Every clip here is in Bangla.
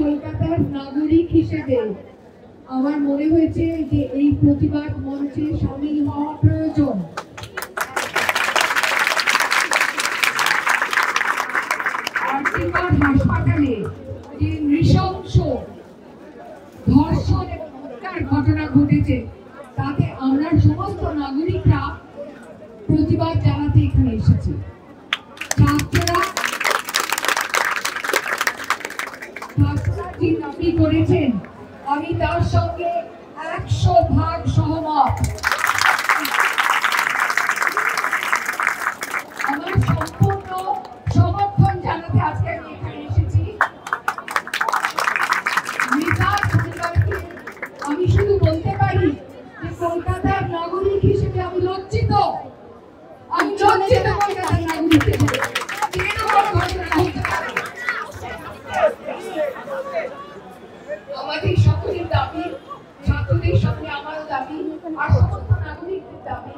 কলকাতার নাগরিক হিসেবে আমার মনে হয়েছে যে এই প্রতিবাদ মঞ্চে সামিল হওয়া প্রয়োজন। হাসপাতালে যে নৃশংস ধর্ষণ এবং হত্যার ঘটনা ঘটেছে তাতে আমরা সমস্ত নাগরিকরা প্রতিবাদ জানাতে এখানে এসেছি। ছাত্ররা যে দাবি করেছেন আমি তার সঙ্গে 100% সহমত। আমার সম্পূর্ণ সমর্থন জানাতে আজকে আমি এখানে এসেছি। আমি শুধু বলতে পারি যে কলকাতার নাগরিক হিসেবে আমি লজ্জিত। আমি লজ্জিত কলকাতার নাগরিক হিসেবে। আমাদের সকলের দাবি, ছাত্রদের সঙ্গে আমারও দাবি, আর সমস্ত নাগরিকদের দাবি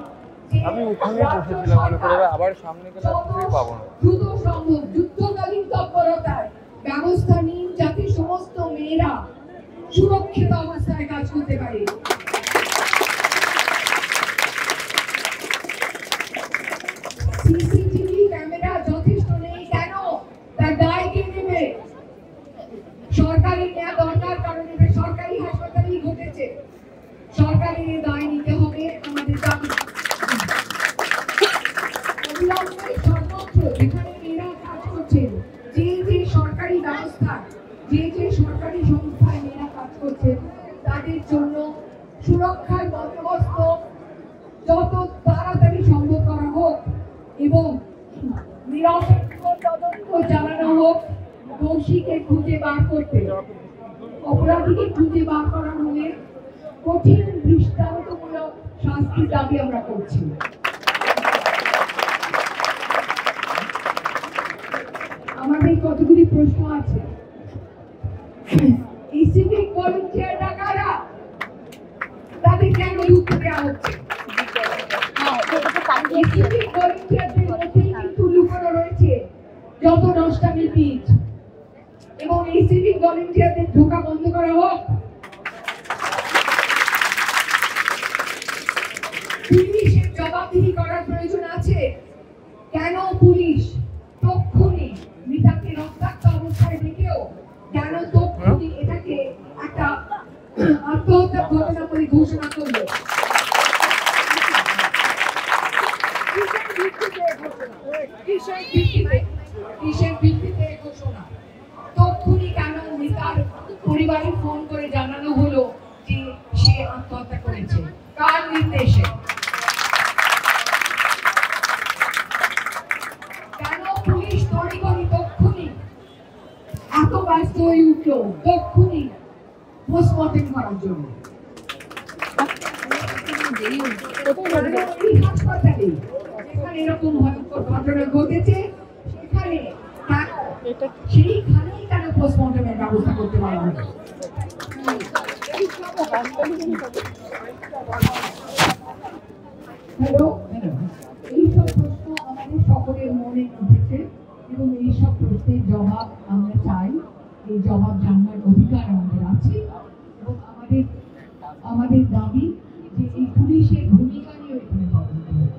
আমি ওখানে বসেছিলাম মনে করে আবার সামনে গেলে পাবো না। দ্রুত সম্ভব যুদ্ধকালীন তৎপরতায় ব্যবস্থা নিন যাতে সমস্ত মেয়েরা সুরক্ষিত অবস্থায় কাজ করতে পারে। সিসিটিভি ক্যামেরা যথেষ্ট নেই কেন? তার দায় কে নেবে? সরকারের নেওয়া দরকার, কারণ এটা সরকারি হাসপাতালেই ঘটেছে। সরকারের দায় নিতে হবে আমাদের দাবি। সর্বত্র যেখানে মেয়েরা কাজ করছেন, যে যে সরকারি ব্যবস্থা, যে যে সরকারি সংস্থায় মেয়েরা কাজ করছেন তাদের জন্য সুরক্ষার বন্দোবস্ত যত তাড়াতাড়ি সম্ভব করা হোক এবং নিরপেক্ষ তদন্ত চালানো হোক। দোষীকে খুঁজে বার করতে, অপরাধীকে খুঁজে বার করা হলে কঠিন দৃষ্টান্তমূলক শাস্তির দাবি আমরা করছি। আমাদের কতগুলি প্রশ্ন আছে। এই সিভিক ভলান্টিয়াররা কারা? তাদের কেন ঢুকতে দেওয়া হচ্ছে? সিভিক ভলান্টিয়ারদের মধ্যেই কিন্তু লুকানো রয়েছে যত নষ্টামি বীজ, এবং এই সিভিক ভলান্টিয়ারদের ঢোকা বন্ধ করা হোক। পুলিশের জবাবদিহি করার প্রয়োজন আছে। কেন পুলিশ তক্ষুনি মৃতাকে রক্তাক্ত অবস্থায় দেখেও কেন তক্ষুনি এটাকে একটা আত্মহত্যা ঘটনা বলে ঘোষণা করলো? কিসের ভিত্তিতে ঘোষণা? তক্ষুনি কেন মৃতার পরিবারে ফোন করে জানানো হলো যে সে আত্মহত্যা করেছে? কার নির্দেশে? কেন পুলিশ তড়িঘড়ি তক্ষুনি এত ব্যস্ত হয়ে উঠলো তক্ষুনি পোস্টমর্টেম করার জন্য? এই হাসপাতালে যেখানে এরকম ভয়ঙ্কর ঘটনা ঘটেছে সেইখানেই কেন পোস্টমর্টেমের ব্যবস্থা করতে পারা হবে? হ্যালো, এইসব প্রশ্ন আমাদের সকলের মনে উঠেছে এবং এইসব প্রশ্নের জবাব আমরা চাই। এই জবাব জানার অধিকার আমাদের আছে এবং আমাদের দাবি যে এই পুলিশের ভূমিকা নিয়ে এখানে তদন্ত হবে।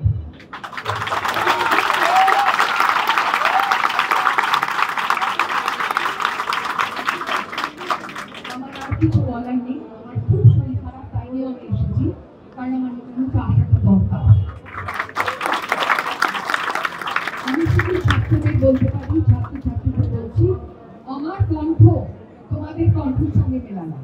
আমার আর কিছু বলার নেই। আমার খুব শরীর খারাপ, তাই নিয়ে আমি এসেছি, কারণ আমার এখানে আসাটা দরকার। আমি শুধু ছাত্রদের বলতে পারি, ছাত্রছাত্রীদের বলছি, আমার কণ্ঠ তোমাদের কণ্ঠের সঙ্গে মেলানো।